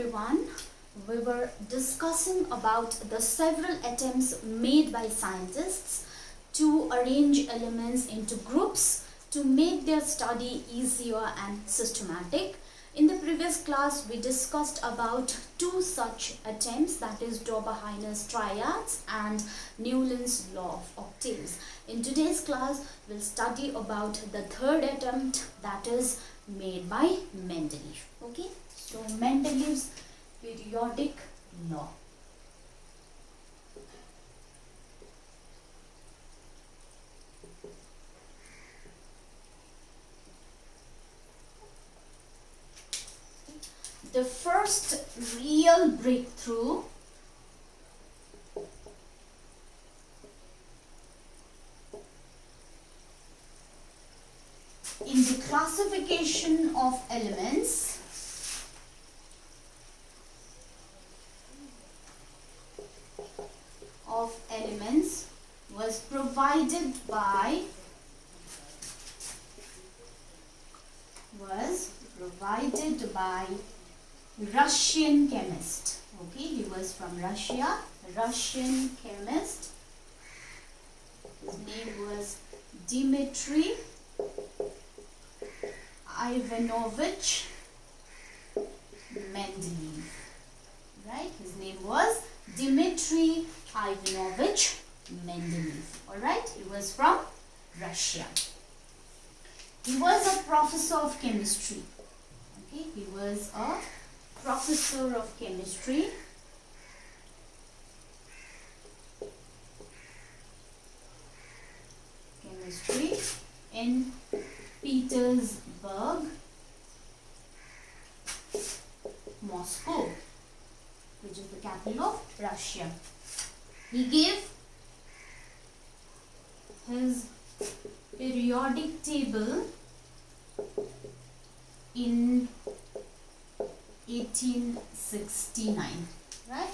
everyone. We were discussing about the several attempts made by scientists to arrange elements into groups to make their study easier and systematic. In the previous class, we discussed about two such attempts, that is Dober-Heiner's triads and Newland's law of octaves. In today's class, we'll study about the third attempt, that is made by Mendeleev. Okay, so Mendeleev's periodic law. The first real breakthrough in the classification of elements was provided by Russian chemist. Okay, he was from Russia, Russian chemist. His name was Dmitry Ivanovich Mendeleev. Right, his name was Dmitry Ivanovich Mendeleev. Alright, he was from Russia. He was a professor of chemistry. Okay, he was a professor of chemistry. In Petersburg, Moscow, which is the capital of Russia. He gave his periodic table in 1869, right?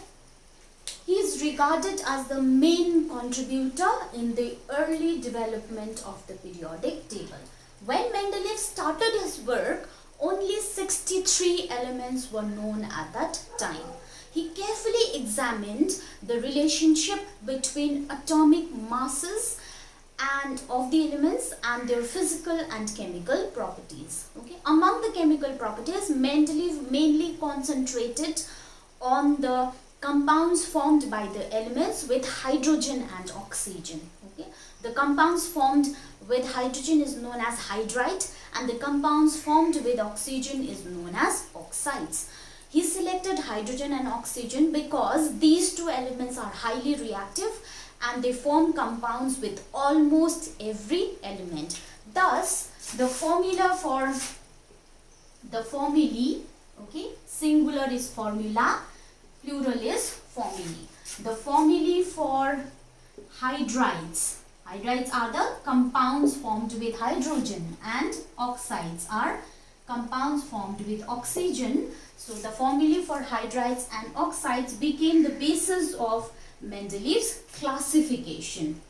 He is regarded as the main contributor in the early development of the periodic table. When Mendeleev started his work, only 63 elements were known at that time. He carefully examined the relationship between atomic masses and of the elements and their physical and chemical properties. Okay, among the chemical properties, Mendeleev mainly concentrated on the compounds formed by the elements with hydrogen and oxygen. Okay, the compounds formed with hydrogen is known as hydride, and the compounds formed with oxygen is known as oxides. He selected hydrogen and oxygen because these two elements are highly reactive and they form compounds with almost every element. Thus, the formula for the formulae, okay, singular is formula, plural is formulae. The formulae for hydrides are the compounds formed with hydrogen, and oxides are compounds formed with oxygen. So the formulae for hydrides and oxides became the basis of Mendeleev's classification.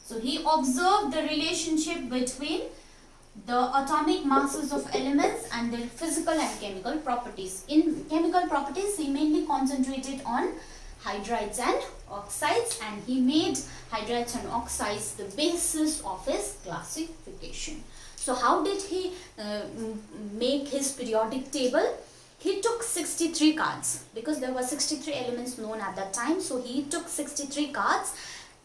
So he observed the relationship between the atomic masses of elements and their physical and chemical properties. In chemical properties, he mainly concentrated on hydrides and oxides, and he made hydrides and oxides the basis of his classification. So how did he make his periodic table? He took 63 cards because there were 63 elements known at that time. So he took 63 cards,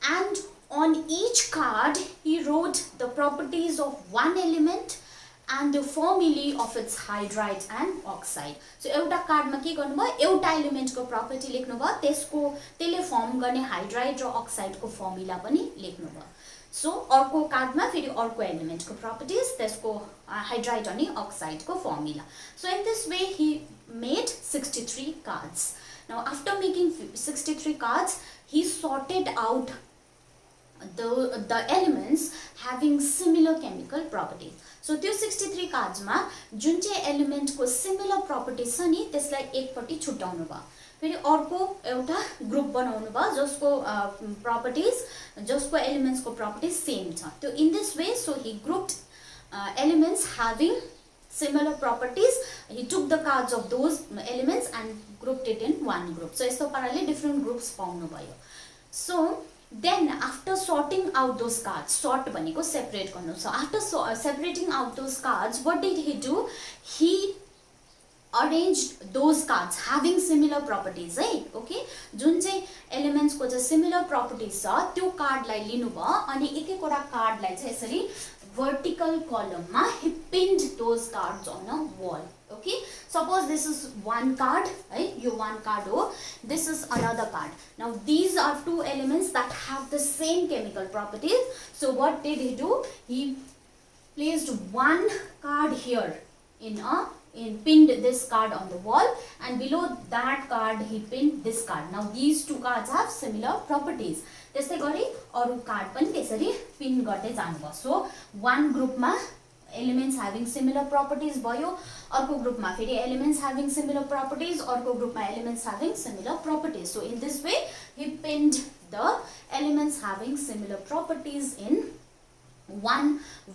and on each card he wrote the properties of one element and the formulae of its hydride and oxide. So एउटा कार्डमा के गर्नुभयो, एउटा एलिमेन्टको property लेख्नुभयो, त्यसले firm गर्ने hydride र अक्साइडको formula पनि लेख्नुभयो. सो अर्को कार्डमा फेरि अर्को एलिमेन्टको प्रपर्टिज, त्यसको हाइड्राइड अनि अक्साइडको formula. So in this way he made 63 cards. Now after making 63 cards, he sorted out the elements having similar chemical properties. So त्यो 63 cards मा जुन चाहिँ एलिमेन्ट को सिमिलर प्रपर्टिज छ नि त्यसलाई एकपट्टि छुट्याउनु भयो. फेरि अर्को एउटा ग्रुप बनाउनु भयो जसको प्रपर्टिज जसको एलिमेन्ट्सको प्रपर्टिज सेम छ त्यो in this way so he grouped elements having similar properties. He took the cards of those elements and grouped it in one group. So यस्तो पाराले different groups पाउनु भयो. So then after sorting out those cards, sort भनेको separate गर्नु. So after separating out those cards, what did he do? He arranged those cards having similar properties, है okay जुन चाहिँ elements को चाहिँ similar properties छ त्यो card लाई लिनु भयो अनि एक एकवटा card लाई चाहिँ यसरी vertical column ma he pinned those cards on a wall. Okay, suppose this is one card, right? You one card ho, this is another card. Now these are two elements that have the same chemical properties. So what did he do? He placed one card here pinned this card on the wall, and below that card he pinned this card. Now these two cards have similar properties. त्यसै गरी अरु card पनि त्यसरी pin गर्दै जानुभयो. सो one ग्रुपमा elements having similar properties भयो, अर्को ग्रुपमा फेरि एलिमेन्ट्स ह्याभिङ सिमिलर प्रपर्टिज, अर्को ग्रुपमा elements having similar properties. So in this way he pinned the elements having similar properties in one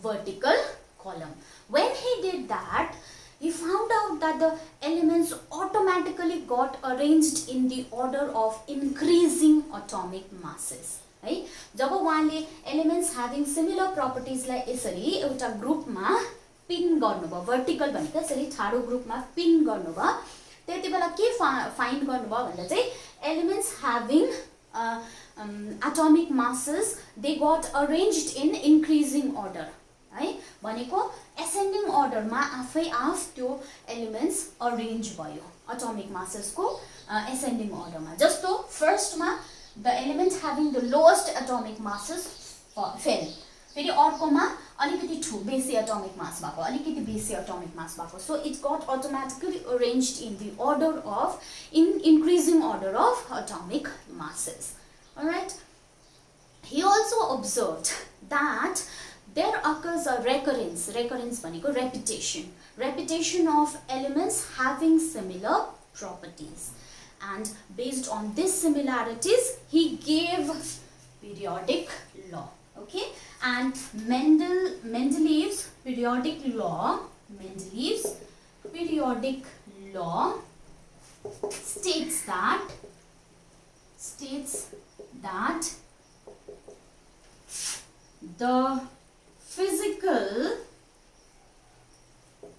vertical column. When he did that, he found out that the elements automatically got arranged in the order of increasing atomic masses. है जब उहाँले elements having similar properties लाई यसरी एउटा ग्रुपमा pin गर्नुभयो, vertical भनेको यसरी ठाडो ग्रुपमा पिन गर्नुभयो, त्यति बेला के फाइन्ड गर्नुभयो भन्दा चाहिँ elements having atomic masses they got arranged in increasing order. है भनेको एसेन्डिङ अर्डरमा आफै आफ त्यो एलिमेन्ट्स अरेन्ज भयो एटोमिक मासेसको एसेन्डिङ अर्डरमा. जस्तो फर्स्टमा the element having the lowest atomic masses fail, फेरि अर्कोमा अलिकति बेसी एटोमिक मास भएको, अलिकति बेसी एटोमिक मास भएको. So it gut automatically arranged in the order of increasing order of atomic masses. All right, he also observed that there occurs a recurrence भनेको repetition of elements having similar properties, and based on these similarities he gave periodic law. Okay, and Mendeleev's periodic law states that the physical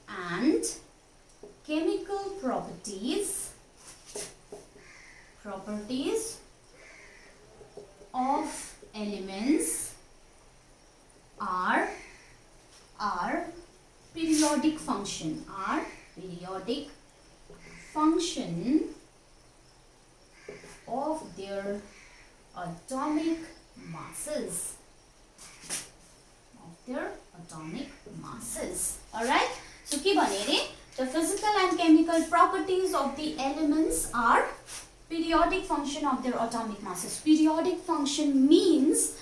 and chemical properties of elements are periodic function of their atomic masses. Alright, so के भने रे the physical and chemical properties of the elements are periodic function of their atomic masses. Periodic function means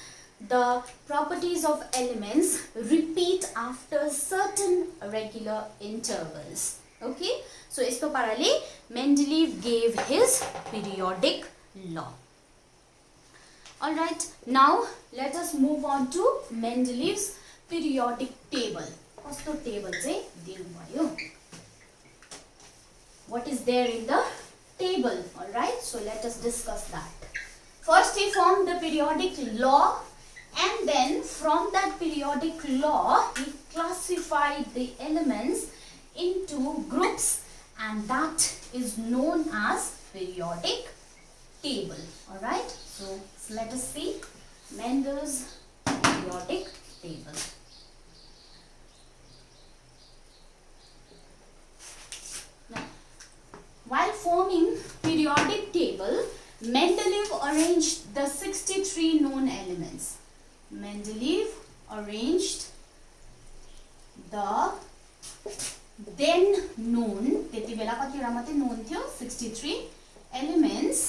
the properties of elements repeat after certain regular intervals. Okay, so isko parale Mendeleev gave his periodic law. Alright, now let us move on to Mendeleev's periodic table. कस्तो table चाहिँ दिनुभयो, what is there in the table? Alright, so let us discuss that. First he formed the periodic law, and then from that periodic law he classified the elements into groups, and that is known as periodic table. Alright, so let us see Mendel's periodic table. While forming periodic table, Mendeleev arranged the 63 known elements. Mendeleev arranged the then known, त्यति बेला कतिवटा मात्रै known थियो, 63 elements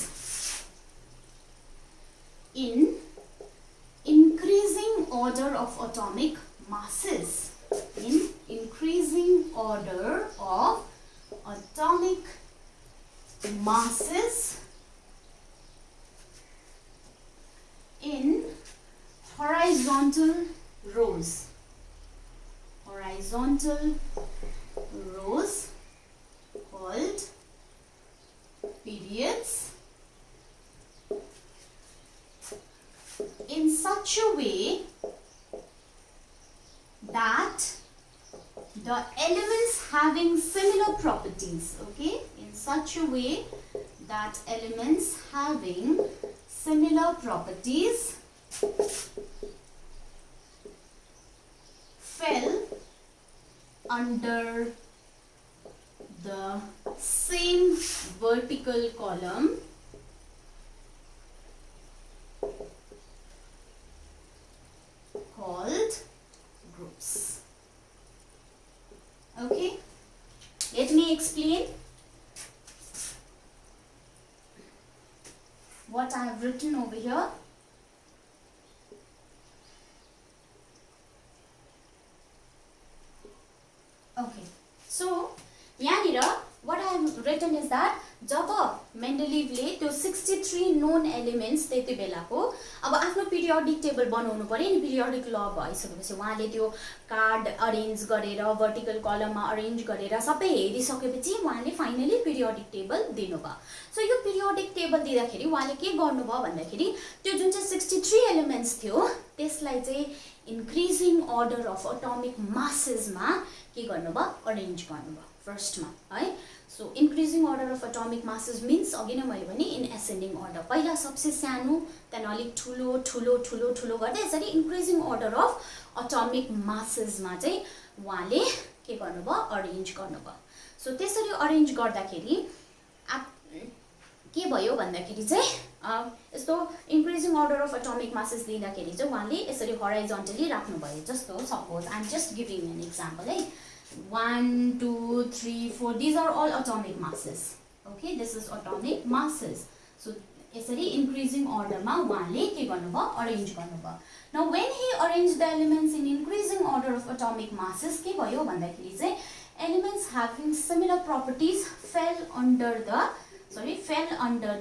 in increasing order of atomic masses. In increasing order of atomic masses in horizontal rows. Horizontal rows called periods in such a way that the elements having similar properties, okay, in such a way that elements having similar properties fell under the same vertical column called groups. Okay, let me explain what I have written over here. Okay, so यहाँनिर what I have written is that जब मेन्डेलिभले त्यो 63 known elements त्यति बेलाको अब आफ्नो periodic table बनाउनु पर्यो नि, पिरियोडिक ल भइसकेपछि उहाँले त्यो कार्ड अरेन्ज गरेर भर्टिकल कलममा अरेन्ज गरेर सबै हेरिसकेपछि उहाँले फाइनली पिरियोडिक टेबल दिनुभयो. सो यो पिरियोडिक टेबल दिँदाखेरि उहाँले के गर्नुभयो भन्दाखेरि त्यो जुन चाहिँ 63 एलिमेन्ट्स थियो त्यसलाई चाहिँ इन्क्रिजिङ अर्डर अफ एटोमिक मासेसमा के गर्नुभयो, अरेन्ज गर्नुभयो फर्स्टमा है. So increasing order of atomic masses means अघि नै मैले भने इन एसेन्डिङ अर्डर, पहिला सबसे सानो त्यहाँदेखि अलिक ठुलो ठुलो ठुलो ठुलो गर्दै यसरी इन्क्रिजिङ अर्डर अफ एटोमिक मासेसमा चाहिँ उहाँले के गर्नुभयो, अरेन्ज गर्नुभयो. सो त्यसरी अरेन्ज गर्दाखेरि के भयो भन्दाखेरि चाहिँ यस्तो increasing order of atomic masses दिँदाखेरि चाहिँ उहाँले यसरी हराइजन्टली राख्नुभयो. जस्तो suppose I am just giving an example है, 1 2 3 4 these are all atomic masses. Okay, this is atomic masses. So यसरी increasing order मा उहाँले के गर्नुभयो, अरेन्ज गर्नुभयो. Now when he arranged the elements in increasing order of atomic masses के भयो भन्दाखेरि चाहिँ elements having similar properties fell under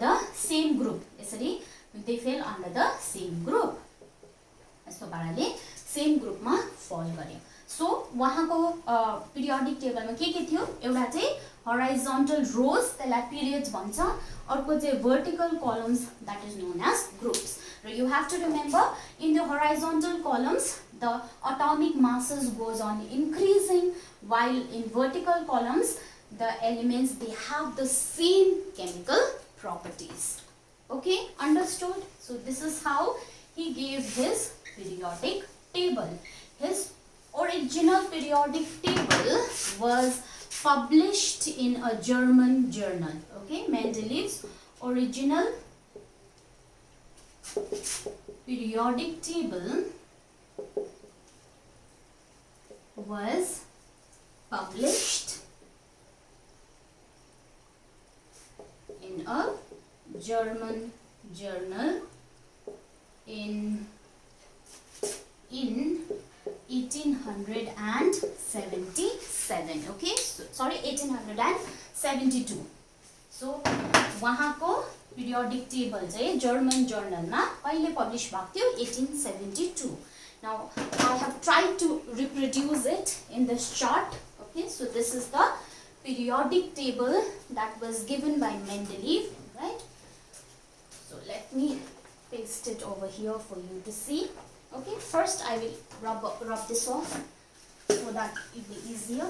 the same group. यसरी they fell under the same group. यस्तो पाराले सेम ग्रुपमा फल गर्यो. सो उहाँको पिरियोडिक टेबलमा के थियो, एउटा चाहिँ हराइजन्टल रोज त्यसलाई पिरियड्स भन्छ, अर्को चाहिँ vertical columns that is known as groups. र you have to remember in the horizontal columns the atomic masses goes on increasing while in vertical columns the elements they have the same chemical properties. Okay, understood? So this is how he gave his periodic table. His original periodic table was published in a German journal. Okay, Mendeleev's original periodic table was published in a German journal in 1877. Okay, so, sorry, 1872. So उहाँको periodic table चाहिँ German journal मा कहिले publish भएको थियो, 1872. Now I have tried to reproduce it in this chart. Okay, so this is the periodic table that was given by Mendeleev, right? So let me paste it over here for you to see. Okay, first I will rub this off so that it will be easier.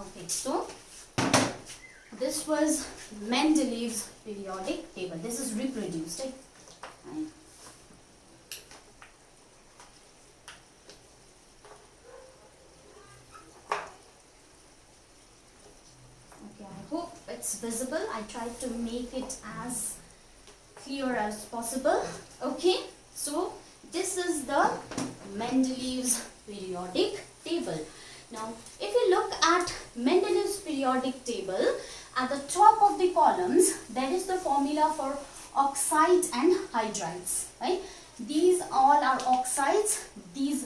Okay, so this was Mendeleev's periodic table. This is reproduced, right? Okay, I hope it's visible. I tried to make it as clear as possible. Okay, so this is the Mendeleev's periodic table. Now, if you look at Mendeleev's periodic table, at the top of the columns, that is the formula for oxide and hydrides, right? These all are oxides, these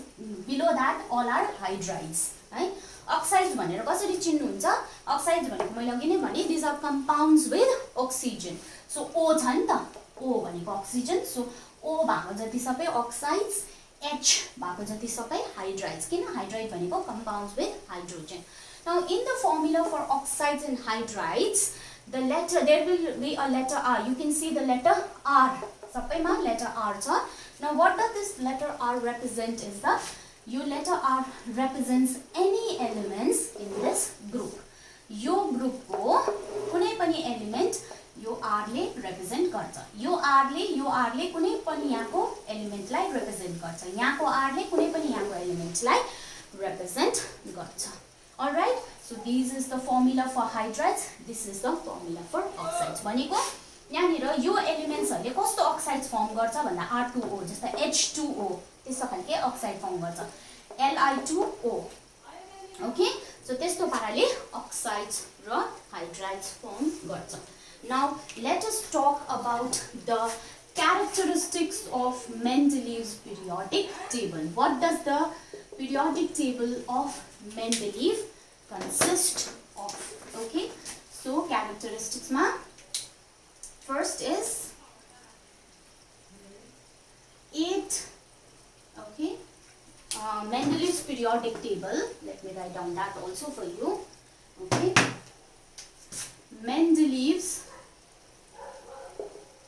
below that all are hydrides, right? Oxides भनेर कसरी चिन्नुहुन्छ? Oxides भनेको मैले अघि नै भने these are compounds with oxygen. So O छ नि त, O भनेको oxygen. So O भएको जति सबै oxides, H भएको जति सबै hydrides. किन hydride भनेको compounds with hydrogen. Now in the formula for oxides and hydrides, the letter, there will be a letter R. You can see the letter R. सबैमा letter R छ. Now what does this letter R represent is the, your letter R represents any elements in this group. Yo group को कुनै पनि element यो R ले represent गर्छ. यो R ले कुनै पनि यहाँको element लाई represent गर्छ. यहाँको R ले कुनै पनि यहाँको element लाई represent गर्छ. Alright, so this is the formula for hydrides, this is the formula for oxides. भनेको यहाँनिर यो एलिमेन्ट्सहरुले कस्तो अक्साइड्स फर्म गर्छ भन्दा R2O जस्तै H2O त्यस्तो खालके अक्साइड फर्म गर्छ. Li2O. ओके, सो त्यस्तो पाराले अक्साइड्स र हाइड्राइड्स फर्म गर्छ. Now let us talk about the characteristics of Mendeleev's periodic table. What does the periodic table of Mendeleev consist of? Okay, so characteristics ma first is 8. Okay, Mendeleev's periodic table, let me write down that also for you. Okay, Mendeleev's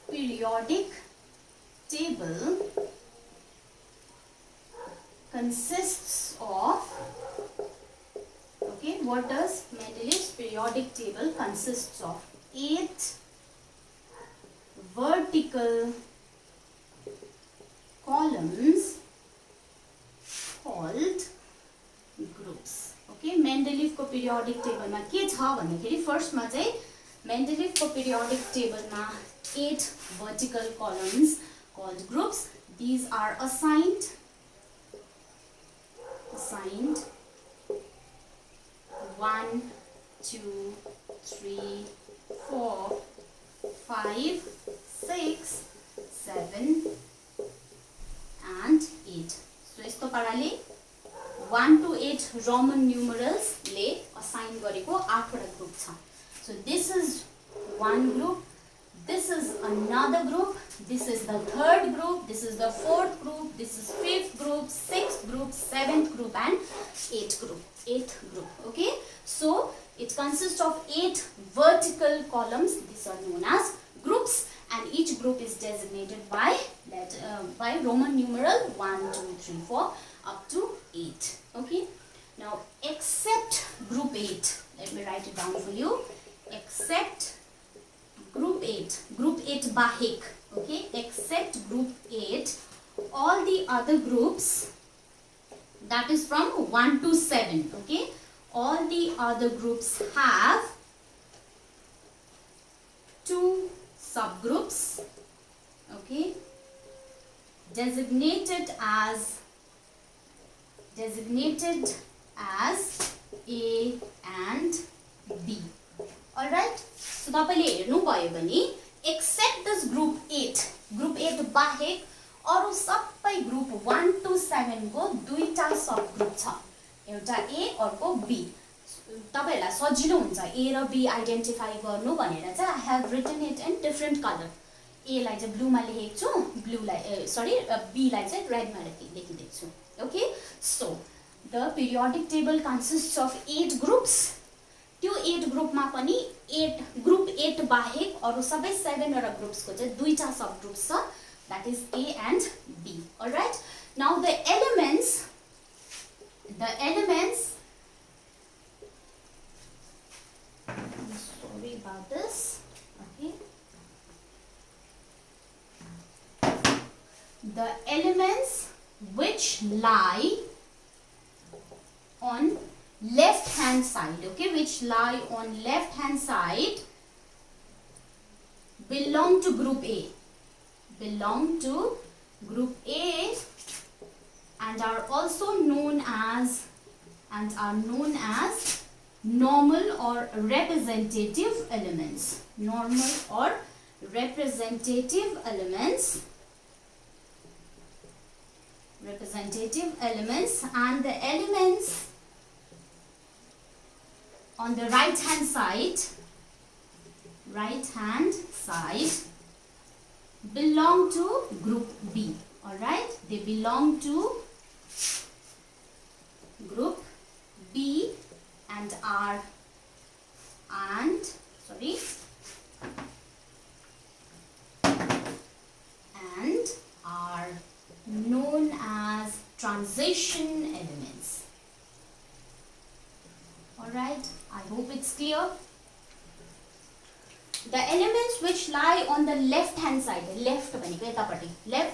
periodic table consists of, okay, what does Mendeleev's periodic table consists of? 8 vertical columns called groups. Okay, Mendeleev को periodic table मा के छ भन्दाखेरि first मा चाहिँ Mendeleev को periodic table मा 8 vertical columns called groups. These are assigned 1, 2, 3, 4, 5, 6, 7 and 8. So यस्तो पाराले 1 to 8 Roman numerals ले assign गरेको 8 वटा group छ. So this is one group, this is another group, this is the third group, this is the fourth group, this is fifth group, sixth group, seventh group and eighth group. Okay, so it consists of 8 vertical columns. These are known as groups, and each group is designated by Roman numeral 1, 2, 3, 4 up to 8. Okay, now except group 8, let me write it down for you. Except group 8 bahik, okay, except group 8, all the other groups, that is from 1 to 7, okay, all the other groups have 2 subgroups, okay, designated as A and B. Alright, so तपाईले हेर्नु भयो भने except this group 8 बाहेक अरु सबै group 1 to 7 को दुईटा सब ग्रुप छ, एउटा A अर्को B. तपाईहरुलाई सजिलो हुन्छ A र B आइडेन्टिफाई गर्नु भनेर चाहिँ I have written it in different color. A लाई चाहिँ ब्लू मा लेखेको छु, B लाई चाहिँ रेड मा लेखिदिएको छु. Okay, so the periodic table consists of 8 groups. त्यो 8 ग्रुप मा पनि 8 ग्रुप 8 बाहेक अरु सबै 7 वटा ग्रुप्स को चाहिँ दुईटा सब ग्रुप्स छ, that is A and B. All right, now the elements sorry about this. Okay, the elements which lie on left hand side, okay, which lie on left hand side belong to group A, and are also known as normal or representative elements. Normal or representative elements, and the elements on the right hand side belong to group B. Alright, they belong to group B and are known as transition elements. Alright, I hope it's clear. The elements which lie on the left hand side, left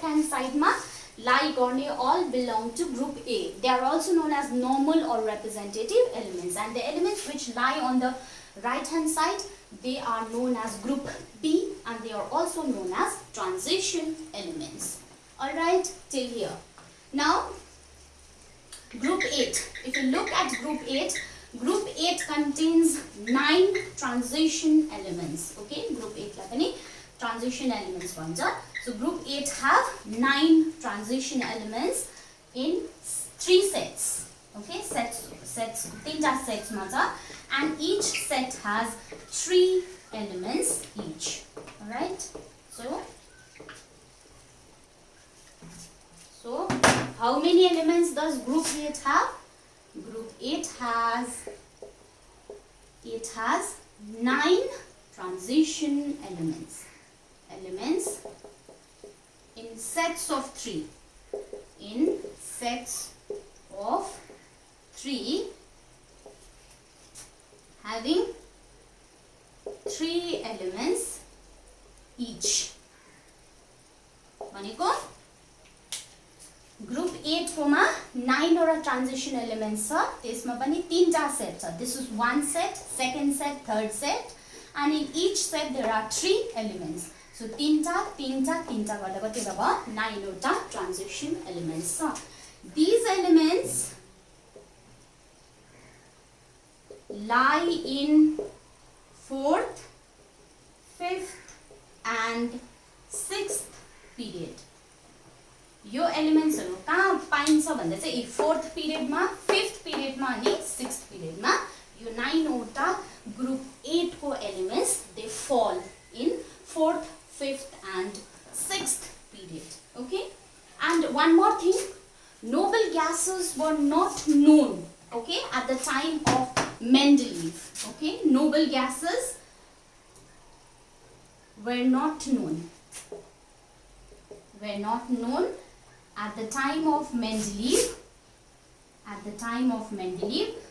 hand side ma lie गर्ने all belong to group A. They are also known as normal or representative elements, and the elements which lie on the right hand side, they are known as group B, and they are also known as transition elements. Alright, till here. Now group 8. If you look at group 8 contains 9 transition elements. Okay, group 8 la pani transition elements bhन्छ. So group 8 have 9 transition elements in 3 sets. Okay, sets tinta sets ma cha, and each set has 3 elements each. Alright, so how many elements does group 8 have? Group 8 has 9 transition elements in sets of 3. In sets of 3, having 3 elements each. भनेको group 8 को मा 9 वटा transition elements छ, त्यसमा पनि 3 टा set छ. This is one set, second set, third set, and in each set there are 3 elements. So 3 टा गर्दा कति भयो? 9 वटा transition elements छ. These elements lie in 4th, 5th and 6th period. Yo elements हरु कहाँ पाइन्छ भन्दा चाहिँ 4th पिरियड मा, 5th पिरियड मा अनि 6th पिरियड मा यो 9 वटा ग्रुप 8 को elements they fall in 4th, 5th and 6th period. Okay, and one more thing, noble gases were not known, okay, at the time of Mendeleev. Okay, noble gases were not known at the time of Mendeleev.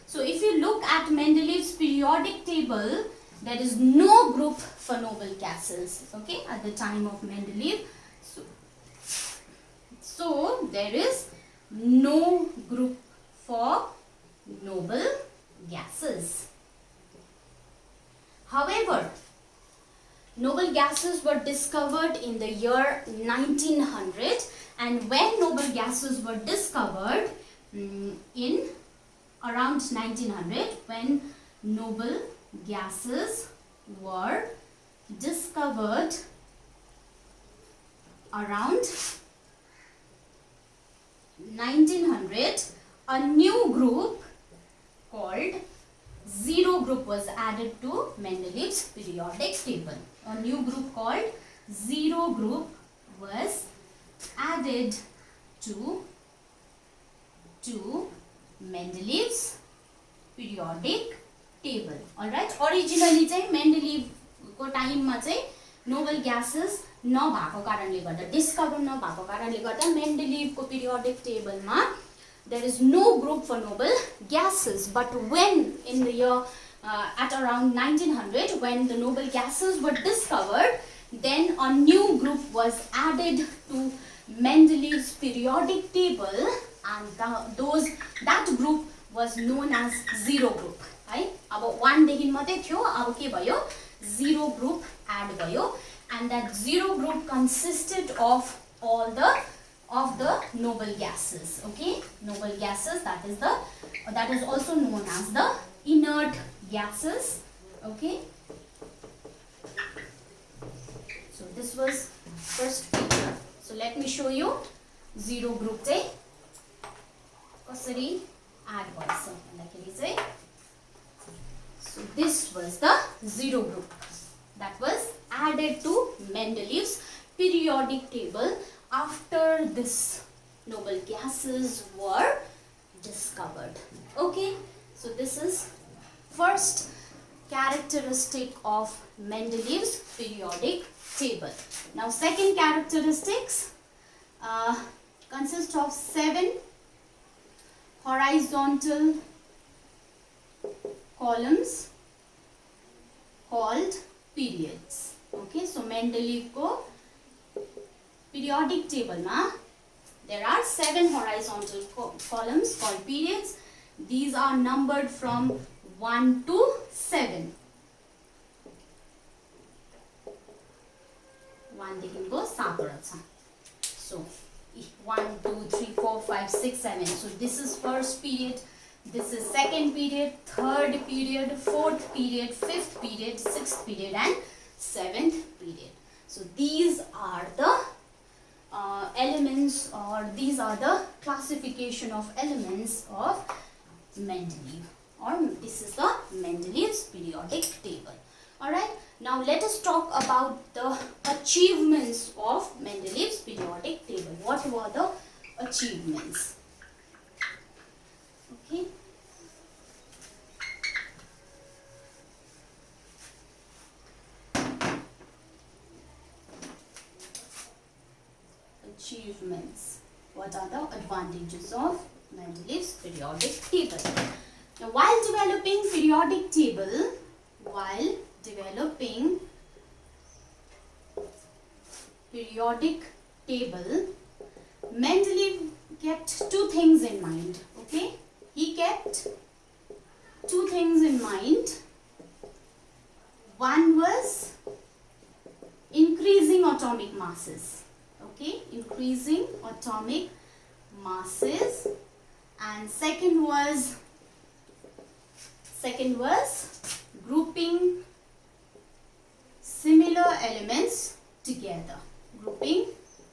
So if you look at Mendeleev's periodic table, there is no group for noble gases, okay, at the time of Mendeleev. So there is no group for noble gases. However, noble gases were discovered in the year 1900, and when noble gases were discovered in around 1900, when noble gases were discovered around 1900, a new group called zero group was added to Mendeleev's periodic table. A new group called zero group was added to Mendeleev's periodic table. Alright, originally चाहिँ Mendeleev को time मा चाहिँ noble gases नभएको कारणले गर्दा, discover नभएको कारणले गर्दा Mendeleev को periodic table मा there is no group for noble gases. But when in the year at around 1900, when the noble gases were discovered, then a new group was added to Mendeleev's periodic table, and that group was known as zero group. है, अब 1 देखि मात्रै थियो, अब के भयो? Zero group add भयो, and that zero group consisted of all the noble gases. Okay, noble gases, that is also known as the inert gases. Okay, this was first picture. So let me show you zero group चाहिँ कसरी add भएछ भन्दाखेरि चाहिँ, so this was the zero group that was added to Mendeleev's periodic table after this noble gases were discovered. Okay, so this is first characteristic of Mendeleev's periodic table. Now second characteristics consist of 7 horizontal columns called periods. Okay, so Mendeleev ko periodic table ma there are 7 horizontal columns called periods. These are numbered from 1 to 7. 1 देखिको 7 वटा छ. So 1 2 3 4 5 6 7. So this is first period, this is second period, third period, fourth period, fifth period, sixth period and seventh period. So these are the elements, or these are the classification of elements of Mendeleev, or this is the Mendeleev's periodic table. Alright, now let us talk about the achievements of Mendeleev's periodic table. What were the achievements? Okay. Achievements. What are the advantages of Mendeleev's periodic table? Now, while developing periodic table, Mendeleev kept two things in mind. Okay, he kept two things in mind. One was increasing atomic masses. Okay, increasing atomic masses, and second was grouping similar elements together. Grouping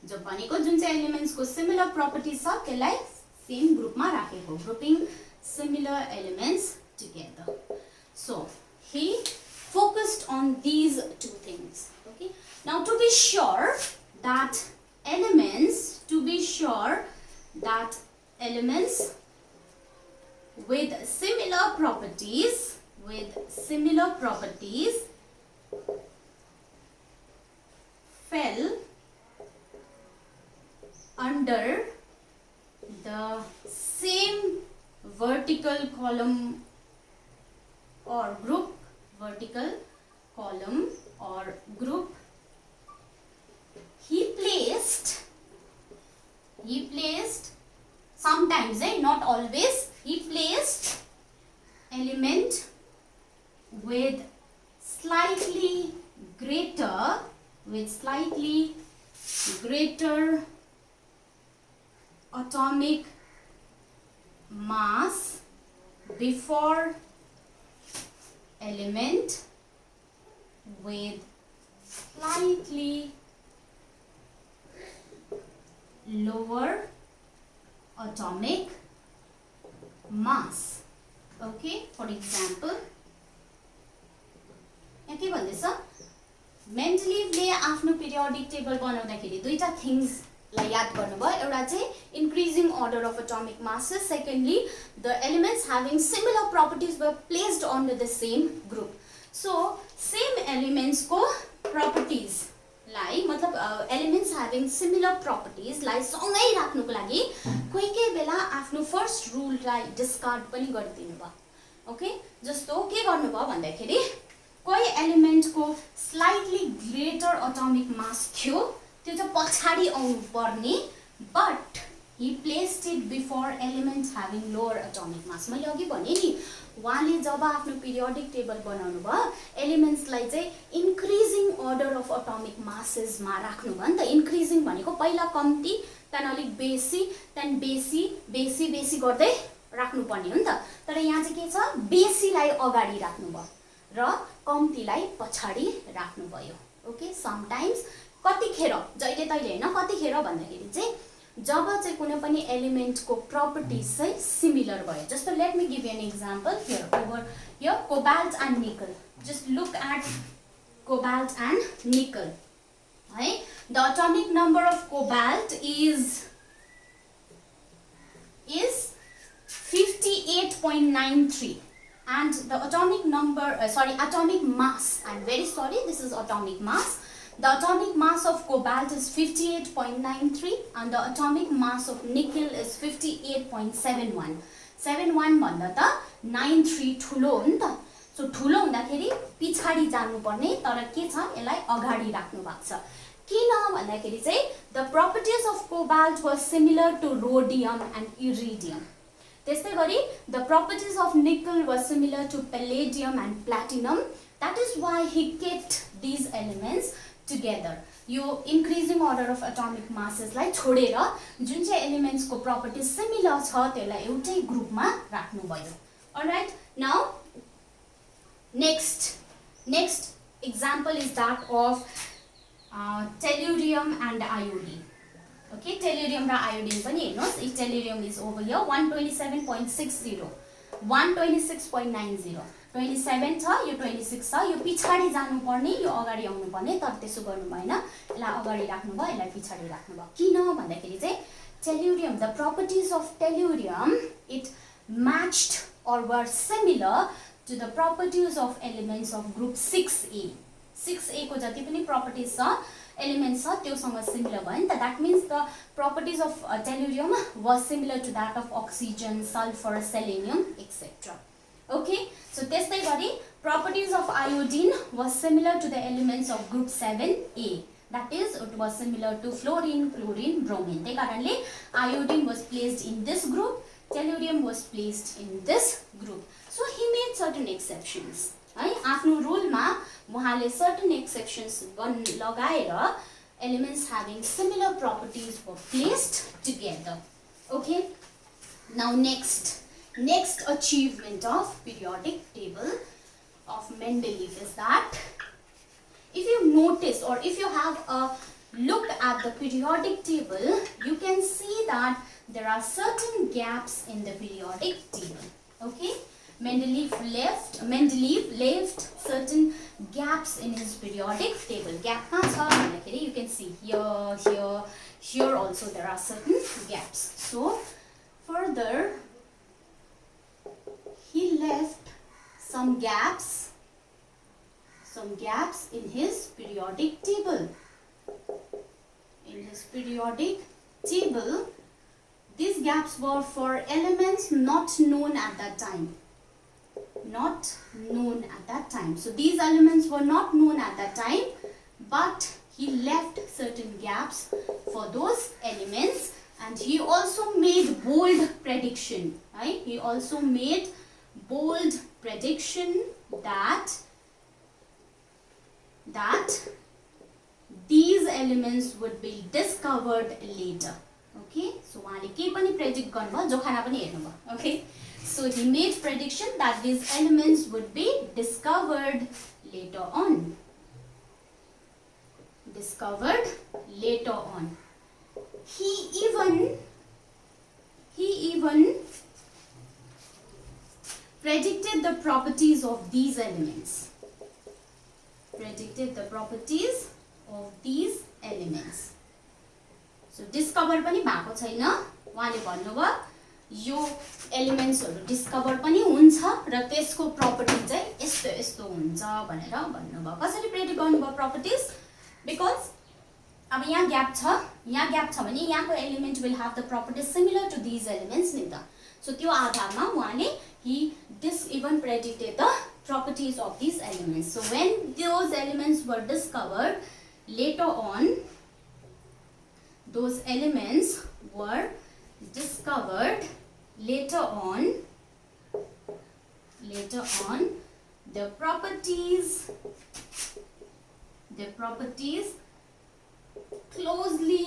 जो भनेको जुन चाहिँ elements को similar properties छ त्यसलाई same group मा राखेको. Grouping similar elements together. So he focused on these two things. Okay, now to be sure that elements with similar properties fell under the same vertical column or group, he placed sometimes, not always, he placed element with slightly greater atomic mass before element with slightly lower atomic mass. Okay, for example, के भन्दैछ, मेन्डलिभले आफ्नो periodic table बनाउँदाखेरि दुईटा थिंग्सलाई याद गर्नुभयो. एउटा चाहिँ increasing order of atomic masses, secondly the elements having similar properties were placed under the same group. So same elements को properties लाई, मतलब elements having similar properties लाई सँगै राख्नुको लागि कोही बेला आफ्नो फर्स्ट रूल लाई डिस्कार्ड पनि गरिदिनु भयो. ओके, जस्तो के गर्नुभयो भन्दाखेरि कोही एलिमेन्ट को स्लाइटली ग्रेटर अटोमिक मास थियो, त्यो चाहिँ पछाडी आउनु पर्ने, but he placed it before elements having lower atomic mass. मैले अघि भने नि, उहाँले जब आफ्नो पिरियोडिक टेबल बनाउनु भयो, एलिमेन्ट्स लाई चाहिँ increasing order of atomic masses मा राख्नु भयो नि त. इन्क्रिजिङ भनेको पहिला कम्ती, त्यहाँदेखि अलिक बेसी, त्यहाँदेखि बेसी गर्दै राख्नु पर्ने हो नि त. तर यहाँ चाहिँ के छ, बेसीलाई अगाडि राख्नु भयो र कम्तीलाई पछाडी राख्नु भयो. ओके, समटाइम्स कतिखेर जहिले तहिले हैन कतिखेर भन्दाखेरि चाहिँ जब चाहिँ कुनै पनि एलिमेन्टको प्रपर्टिज चाहिँ सिमिलर भयो जस्तो let me give you an example here over here cobalt and nickel just look at cobalt and nickel है the atomic number of cobalt is 58.93 and the atomic number atomic mass, I'm very sorry, this is atomic mass. The atomic mass of cobalt is 58.93 and the atomic mass of nickel is 58.71. 71 भन्दा त 93 ठुलो हो नि त सो ठुलो हुँदाखेरि पिछाडी जानुपर्ने तर के छ यसलाई अगाडि राख्नु भएको छ किन भन्दाखेरि चाहिँ the properties of cobalt were similar to rhodium and iridium. त्यस्तै गरी the properties of nickel were similar to palladium and platinum. That is why he kept these elements together. Yo increasing order of atomic masses लाई छोडेर जुन चाहिँ elements को properties similar छ त्यसलाई एउटै ग्रुपमा राख्नु भयो. Alright, now next example is that of tellurium and iodine. Okay, tellurium raw iodine पनि हेर्नुस् tellurium is over here 127.60 126.90 27 छ यो 26 छ यो पिछाडी जानु पर्ने यो अगाडि आउनु पर्ने तर त्यसो गर्नु भएन यसलाई अगाडि राख्नु भयो यसलाई पिछाडी राख्नु भयो किन भन्दाखेरि चाहिँ tellurium the properties of tellurium it matched or were similar to the properties of elements of group 6a 6a को जति पनि प्रपर्टिज छ एलिमेन्ट्स छ त्योसँग सिमिलर भयो नि त that means the properties of tellurium was similar to that of oxygen sulfur selenium etc. okay so त्यस्तै गरी properties of iodine was similar to the elements of group 7a that is it was similar to fluorine chlorine bromine त्यही कारणले iodine was placed in this group tellurium was placed in this group so he made certain exceptions है आफ्नो रुलमा उहाँले certain exceptions लगाएर elements having similar properties were placed together okay now next achievement of periodic table of Mendeleev is that if you notice or if you have a look at the periodic table you can see that there are certain gaps in the periodic table. Okay, Mendeleev left certain gaps in his periodic table. Gap you can see here also there are certain gaps. So further he left some gaps in his periodic table. In his periodic table, these gaps were for elements not known at that time. So these elements were not known at that time, but he left certain gaps for those elements, and he also made bold prediction. Right? He also made bold prediction that these elements would be discovered later. Okay, so उहाँले के पनि predict गर्नुभयो जोखाना पनि हेर्नुभयो. Okay, so he made prediction that these elements would be discovered later on. He even predicted the properties of these elements. So discover पनि भएको छैन उहाँले भन्नुभयो यो एलिमेन्ट्सहरु डिस्कभर पनि हुन्छ र त्यसको प्रपर्टी चाहिँ यस्तो हुन्छ भनेर भन्नुभयो. कसरी प्रेडिक्ट गर्नुभयो प्रपर्टीज बिकज अब यहाँ ग्याप छ भने यहाँको element will have the properties similar to these elements नि त. सो त्यो आधारमा उहाँले this even predicted the properties of these elements. So when those elements were discovered later on, the properties closely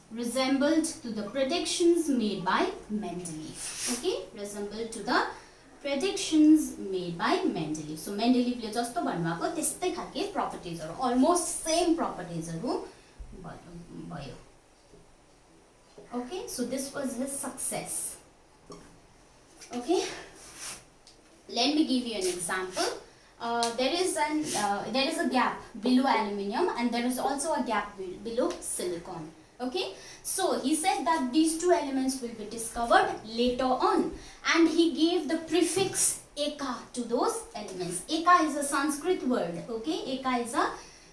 resembled to the predictions made by Mendeleev. Okay, resembled to the predictions made by Mendeleev. So Mendeleev ले जस्तो भन्नुभएको त्यस्तै खालके propertiesहरु, almost same propertiesहरु भयो. Okay, so this was his success. Okay, let me give you an example. There is a gap below aluminium and there is also a gap below silicon. Okay, so he said that these two elements will be discovered later on, and he gave the prefix eka to those elements. Eka is a Sanskrit word. Okay, eka is a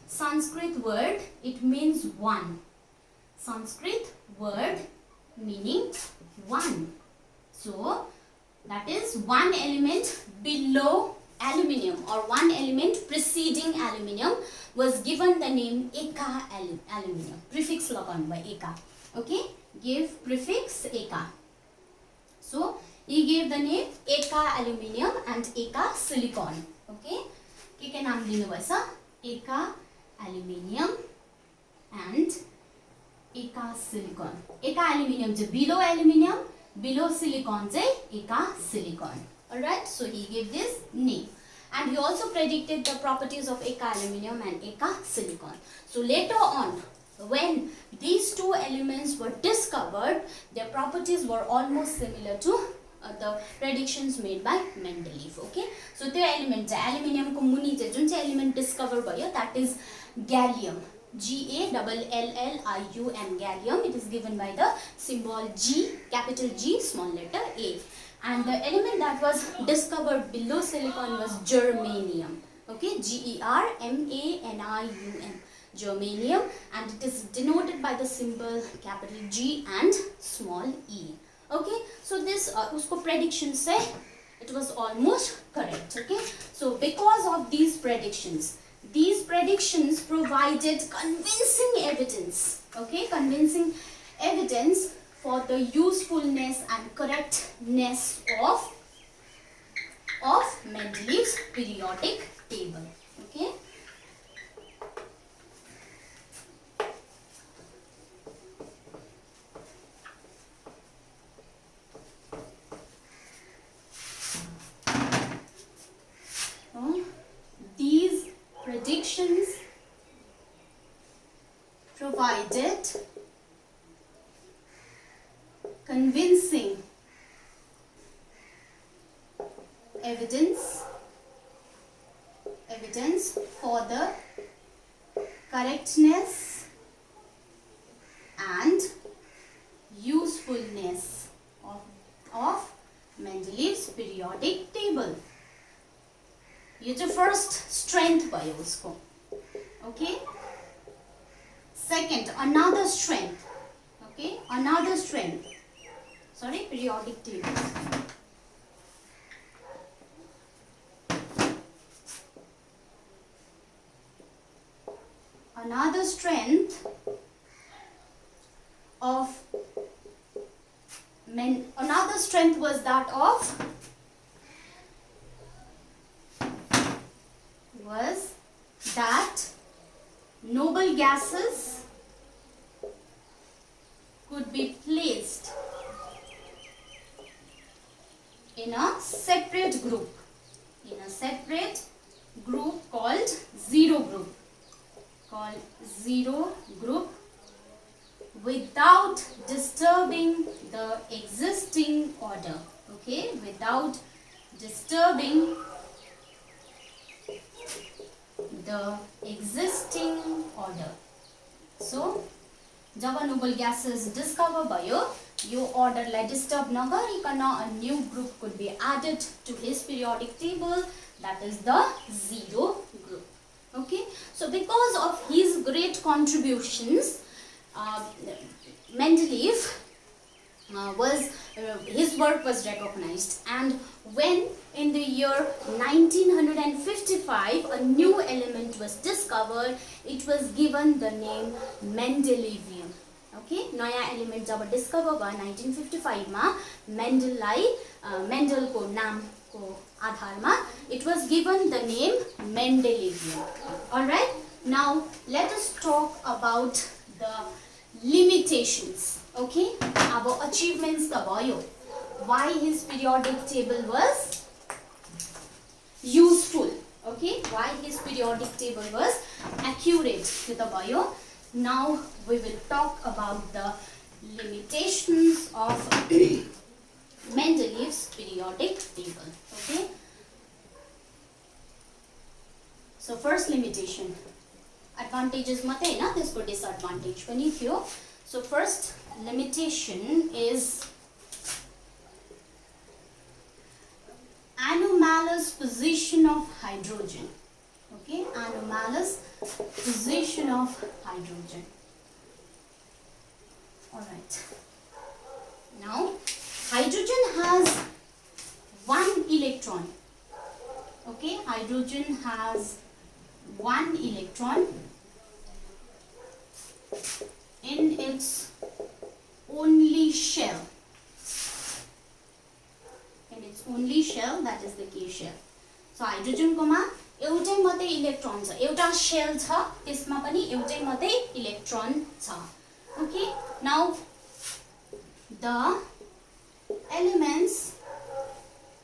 Sanskrit word. It means one. Sanskrit word meaning one. So that is one element below aluminium or one element preceding aluminium was given the name eka aluminium. Prefix लगाउनु भयो eka. Okay, give prefix eka. So he gave the name eka aluminium and eka silicon. Okay, के नाम दिनु भएछ? eka aluminium and eka silicon. Eka aluminium चाहिँ below aluminium, below silicon चाहिँ eka silicon. Alright, so he gave this name. And he also predicted the properties of eka aluminium and eka silicon. So later on, when these two elements were discovered, their properties were almost similar to the predictions made by Mendeleev. Okay, so the element aluminium ko muni jun element discover bhayo, that is gallium. Gallium, gallium. It is given by the symbol G, capital G, small letter A. And the element that was discovered below silicon was germanium. Okay, Germanium, germanium, and it is denoted by the symbol capital G and small e. Okay, so this usko prediction say it was almost correct. Okay, so because of these predictions provided convincing evidence. Okay, convincing evidence for the usefulness and correctness of Mendeleev's periodic table. Okay. These predictions provided convincing evidence for the correctness and usefulness of Mendeleev's periodic table. ये जो first strength भयो उसको. Okay. Second, another strength. Okay, another strength. Sorry, periodic table. Another strength was that of noble gases could be placed in a separate group called zero group without disturbing the existing order. Okay, without disturbing the existing order. So जब noble gases discover भयो, यो order लाई disturb नगरिकन a new group could be added to his periodic table, that is the zero group. Okay, so because of his great contributions, Mendeleev his work was recognized, and when in the year 1955 a new element was discovered, it was given the name Mendelevium. Okay, नयाँ element जब discover भयो 1955 मा Mendel को नाम को आधारमा it was given the name Mendelevium. All right, now let us talk about the limitations. Okay, our achievements ka bhayo, why his periodic table was useful. Okay, why his periodic table was accurate. Now we will talk about the limitations of Mendeleev's periodic table. Okay, so first limitation, advantages मात्रै हैन, त्यसको disadvantage पनि थियो. So first limitation is anomalous position of hydrogen. Okay, anomalous position of hydrogen. All right, now hydrogen has one electron. Okay, hydrogen has one electron in its only shell. In its only shell, that is the K shell. So hydrogen को मा एउटै मात्रै electron छ, एउटा shell छ, त्यसमा पनि एउटै मात्रै इलेक्ट्रोन छ. Okay, now the elements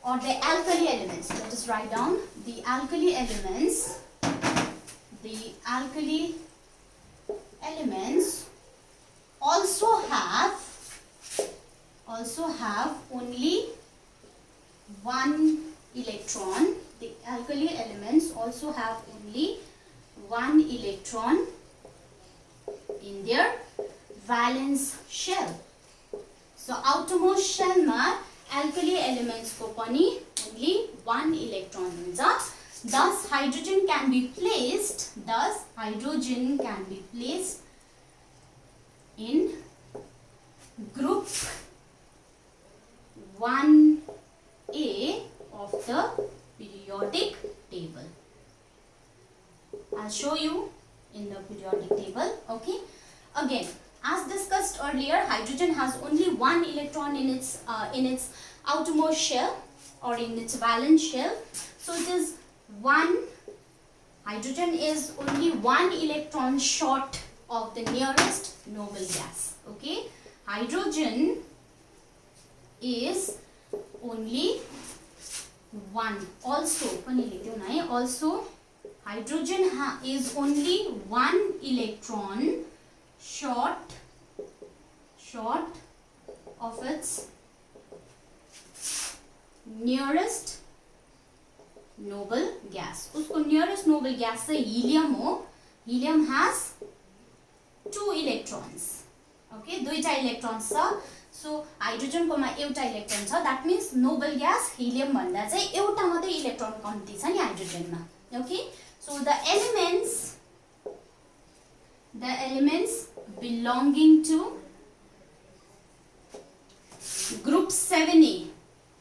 or the alkali elements, let us write down the alkali elements. The alkali elements also have only one electron. The alkali elements also have only one electron in their valence shell. So outermost shell ma alkali elements ko pani only one electron huncha. Thus hydrogen can be placed in group 1A of the periodic table. I'll show you in the periodic table. Okay, again, as discussed earlier, hydrogen has only one electron in its outermost shell or in its valence shell. So it is hydrogen is only one electron short of the nearest noble gas. Okay, hydrogen is only one. Also hydrogen is only one electron short of its nearest noble gas. उसको nearest noble gas से helium हो. Helium has two electrons. Okay, दुईटा electrons छ. So hydrogen को मा एउटा electron छ. That means noble gas helium भन्दा चाहिँ एउटा मात्रै electron कम्ती छ नि hydrogen मा. Okay, so the elements belonging to group 7A.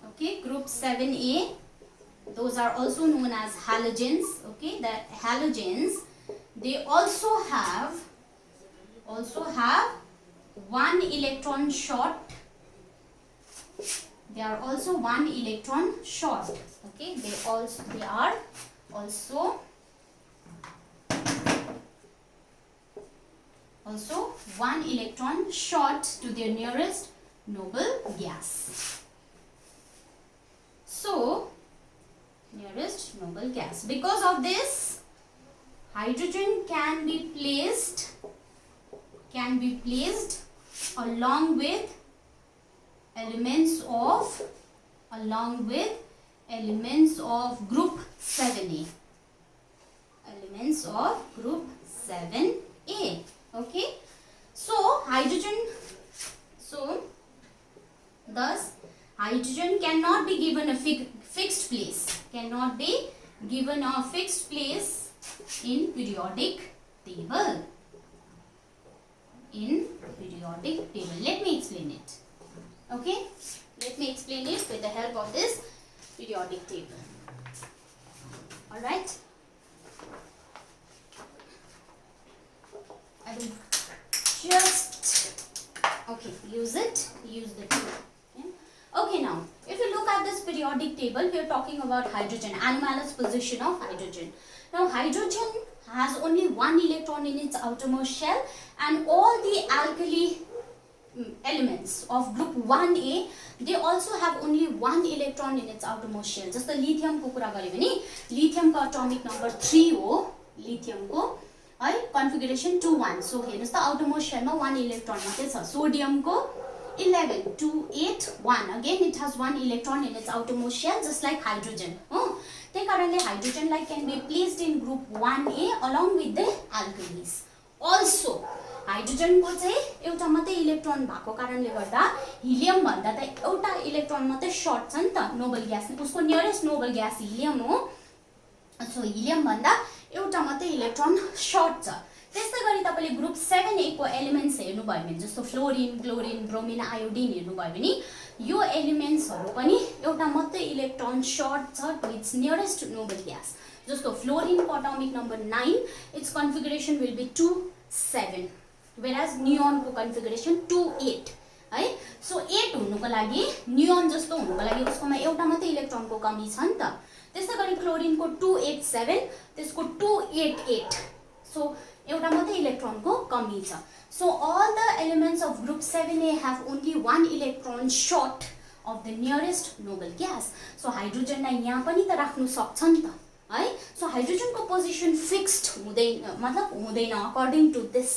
Okay, group 7A, those are also known as halogens. Okay, the halogens, they also have one electron short. They are also one electron short. Okay, they are also one electron short to their nearest noble gas. So nearest noble gas. Because of this, hydrogen can be placed along with elements of group 7A. Elements of group 7A. Okay. Thus hydrogen cannot be given a fixed place. Cannot be given a fixed place in periodic table. Let me explain it. Okay, let me explain it with the help of this periodic table. All right. I will just use the tool. Okay, now if you look at this periodic table, we are talking about hydrogen, anomalous position of hydrogen. Now hydrogen has only one electron in its outermost shell, and all the alkali elements of group 1A, they also have only one electron in its outermost shell. Just the lithium ko kura gare bhane lithium ko atomic number 3 ho, lithium ko configuration 2-1. So हेर्नुस् त outermost shell मा one electron मात्रै छ. Sodium को 11 2 8 1, again it has one electron in its outermost shell, just like hydrogen. त्यही कारणले hydrogen like can be placed in group 1A along with the alkalis. Also hydrogen को चाहिँ एउटा मात्रै इलेक्ट्रोन भएको कारणले गर्दा हिलियम भन्दा त एउटा इलेक्ट्रोन मात्रै सर्ट छ नि त नोबल ग्यास, उसको नियरेस्ट नोबल ग्यास हिलियम हो. सो हिलियम भन्दा एउटा मात्रै इलेक्ट्रोन सर्ट छ. त्यस्तै गरी तपाईले ग्रुप 7A को एलिमेन्ट्स हेर्नु भयो भने जस्तो फ्लोरिन, क्लोरिन, ब्रोमिन, आयोडिन हेर्नु भयो भने यो एलिमेन्ट्सहरु पनि एउटा मात्रै इलेक्ट्रोन सर्ट छ to its nearest noble gas. जस्तो फ्लोरिन को atomic number 9, its configuration will be 2 7, whereas neon को कन्फिगरेसन 2 8 है. सो 8 हुनुको लागि नियोन जस्तो हुनुको लागि उसकोमा एउटा मात्रै इलेक्ट्रोनको कमी छ नि त. त्यस्तै गरी क्लोरिन को 287, त्यसको 288, सो एउटा मात्रै इलेक्ट्रोनको कमी छ. सो all the elements of group 7A have only one electron short of the nearest noble gas. सो हाइड्रोजनलाई यहाँ पनि त राख्नु सक्छ नि त है. सो हाइड्रोजनको पोजिसन फिक्स्ड हुँदैन, मतलब हुँदैन अकॉर्डिंग टु दिस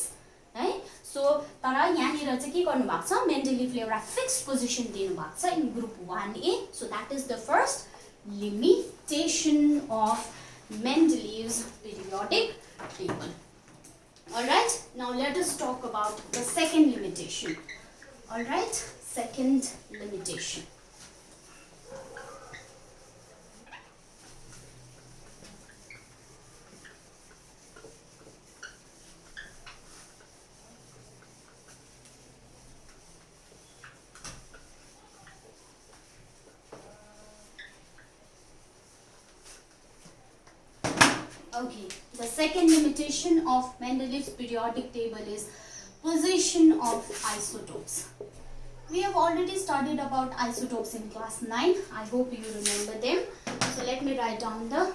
है. सो तर यहाँनिर चाहिँ के गर्नु भएको छ, मेन्डेलिभले एउटा फिक्स्ड पोजिसन दिनु भएको छ in group 1A. So that is the first limitation of Mendeleev's periodic table. Alright, now let us talk about the second limitation. Alright, second limitation. Okay, the second limitation of Mendeleev's periodic table is position of isotopes. We have already studied about isotopes in class 9. I hope you remember them. So let me write down the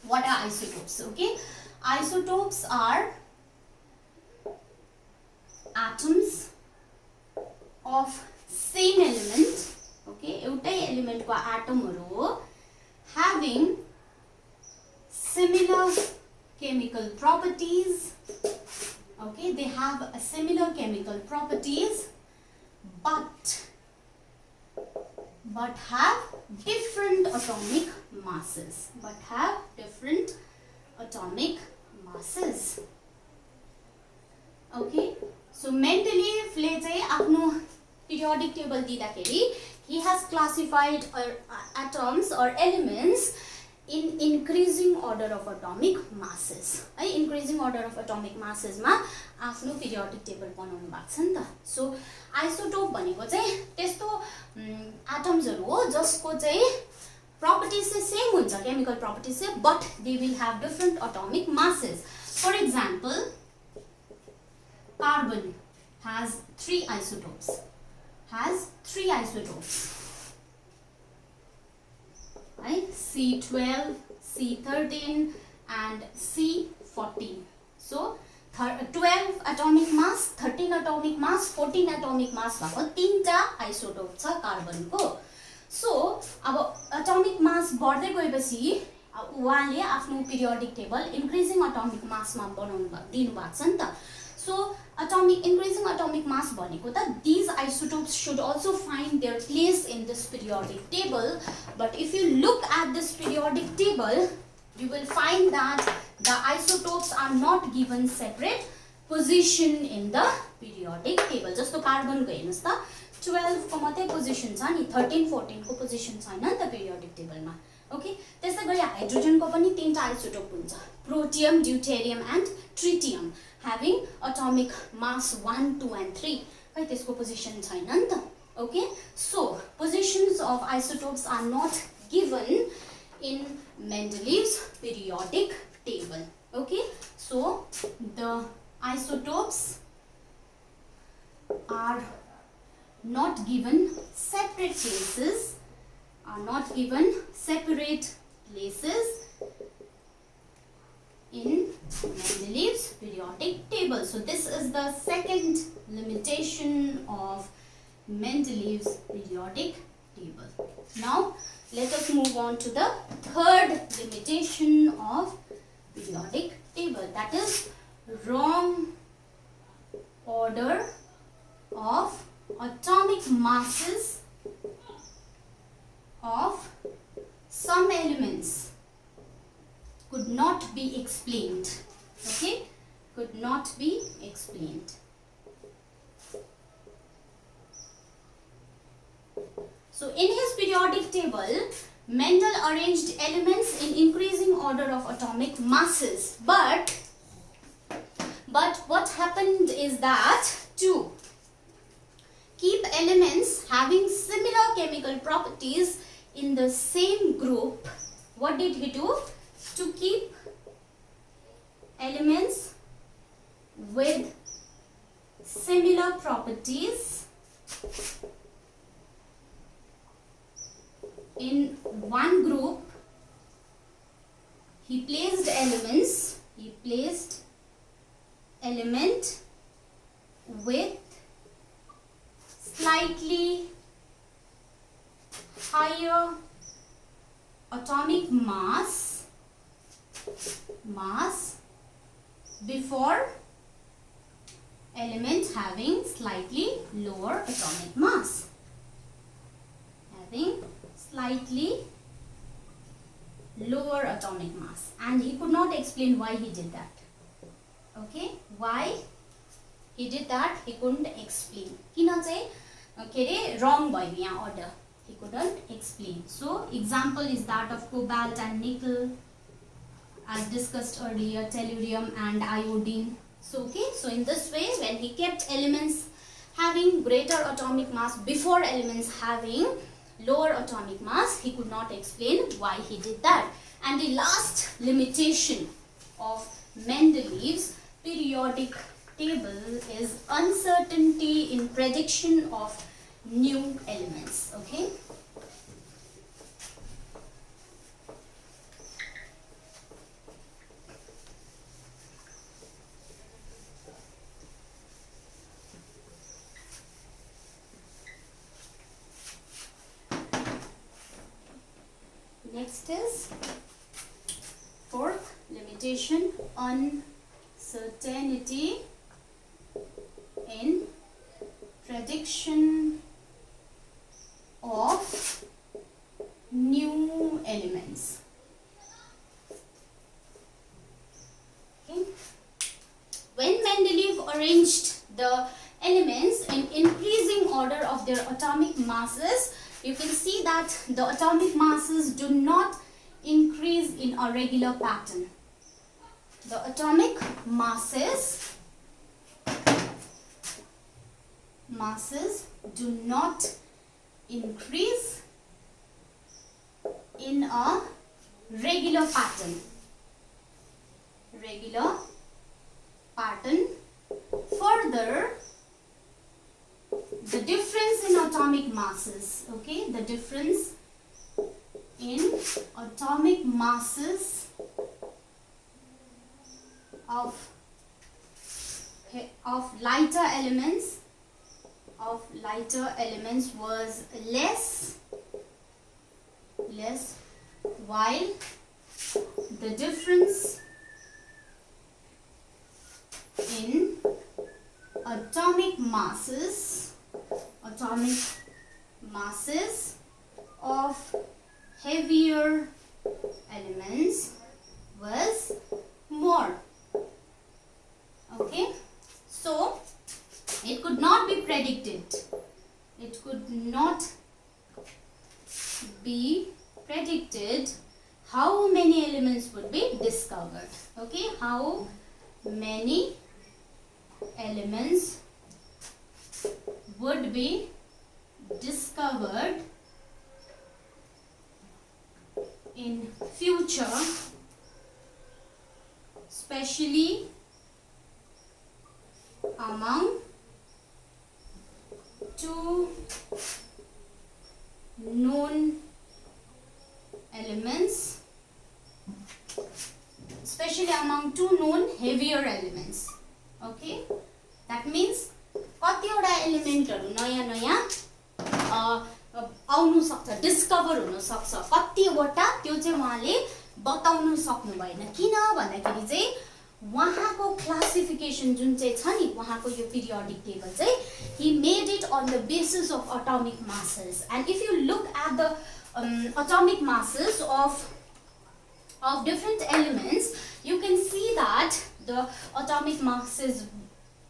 what are isotopes. Okay, isotopes are atoms of same element. Okay, एउटै element को atom हो having similar chemical properties. Okay, they have a similar chemical properties but have different atomic masses. Okay, so Mendeleev ले चाहिँ आफ्नो periodic table दिँदाखेरि he has classified atoms or elements in increasing order of atomic masses. Increasing order of atomic masses मा आफ्नो periodic table बनाउनु भएको छ नि त. सो आइसोटोप भनेको चाहिँ त्यस्तो एटम्सहरु हो जसको चाहिँ properties चाहिँ सेम हुन्छ, chemical properties चाहिँ, but they will have different atomic masses. For example, carbon has 3 isotopes. C12, C13 and C14. So 12 atomic mass, 13 atomic mass, 14 atomic mass भएको तीनटा आइसोटोप छ कार्बन को. सो अब एटॉमिक मास बढ्दै गएपछि उहाँले आफ्नो periodic table increasing atomic mass मा बनाउनु दिनु भएको छ नि त. सो increasing atomic mass भनेको त these isotopes should also find their place in this periodic table, but if you look at this periodic table you will find that the isotopes are not given separate position in the periodic table. जस्तो carbon को हेर्नुस् त 12 को मात्रै position छ नि, 13 14 को position छैन नि त पिरियोडिक टेबलमा. ओके, त्यसै गरी हाइड्रोजन को पनि तीनटा आइसोटोप हुन्छ, protium, deuterium end tritium, having atomic mass 1 2 and 3. खै त्यसको पोजिसन छैन नि त. Okay, so positions of isotopes are not given in Mendeleev's periodic table. Okay, so the isotopes are not given separate places, in Mendeleev's periodic table. So this is the second limitation of Mendeleev's periodic table. Now let us move on to the third limitation of periodic table, that is wrong order of atomic masses of some elements could not be explained. Okay, could not be explained. So in his periodic table, Mendel arranged elements in increasing order of atomic masses, but what happened is that to keep elements having similar chemical properties in the same group, what did he do? To keep elements with similar properties in one group, he placed element with slightly higher atomic mass before element having slightly lower atomic mass. Slightly lower atomic mass, and he could not explain why he did that. Okay, why he did that he couldn't explain. Kina chai wrong bhayo yaha order, he couldn't explain. So example is that of cobalt and nickel, as discussed earlier, tellurium and iodine. So so in this way, when he kept elements having greater atomic mass before elements having lower atomic mass, he could not explain why he did that. And the last limitation of Mendeleev's periodic table is uncertainty in prediction of new elements. Okay. Next is fourth limitation, uncertainty in prediction of new elements. Okay. When Mendeleev arranged the elements in increasing order of their atomic masses, you can see that the atomic masses do not increase in a regular pattern. The atomic masses do not increase in a regular pattern. Further, the difference in atomic masses, okay, the difference in atomic masses of lighter elements was less, while the difference in atomic masses of heavier elements was more. Okay, so it could not be predicted. It could not be predicted how many elements would be discovered. Okay, how many elements would be discovered in future, especially among two known elements, especially among among two known heavier elements. Okay, that means कतिवटा एलिमेन्टहरु नयाँ नयाँ आउनु सक्छ, discover हुन सक्छ, कतिवटा त्यो चाहिँ उहाँले बताउनु सक्नु भएन। किन भन्दाखेरि चाहिँ उहाँको क्लासिफिकेसन जुन चाहिँ छ नि, उहाँको यो पिरियोडिक टेबल चाहिँ he made it on the basis of atomic masses, and if you look at the atomic masses of different elements, you can see that the atomic masses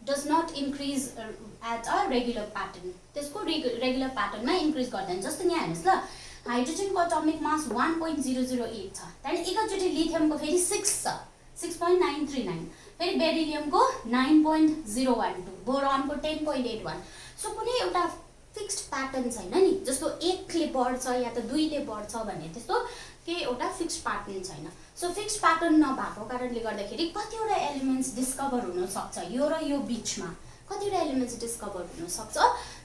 does not increase at a regular pattern. त्यसको regular pattern मा increase गर्दैन। जस्तो यहाँ हेर्नुस् ल, हाइड्रोजनको atomic mass 1.008 छ, त्यहाँदेखि एकैचोटि लिथियमको फेरि 6 छ, 6.939, फेरि बेरिलियमको 9.012, बोरोनको 10.81। सो कुनै एउटा फिक्स्ड प्याटर्न छैन नि, जस्तो एकले बढ्छ या त दुईले बढ्छ भन्ने त्यस्तो केही एउटा फिक्स्ड प्याटर्न छैन। सो फिक्स्ड प्याटर्न नभएको कारणले गर्दाखेरि कतिवटा एलिमेन्ट्स डिस्कभर हुन सक्छ, यो र यो बीचमा कतिवटा एलिमेन्ट्स डिस्कभर हुन सक्छ,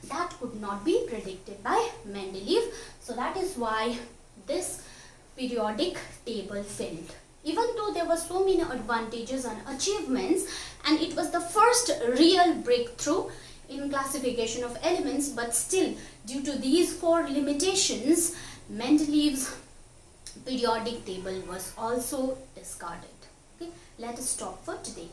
that could not be predicted by Mendeleev. So that is why this periodic table failed. Even though there were so many advantages and achievements, and it was the first real breakthrough in classification of elements, but still, due to these four limitations, Mendeleev's periodic table was also discarded. Okay, let us stop for today.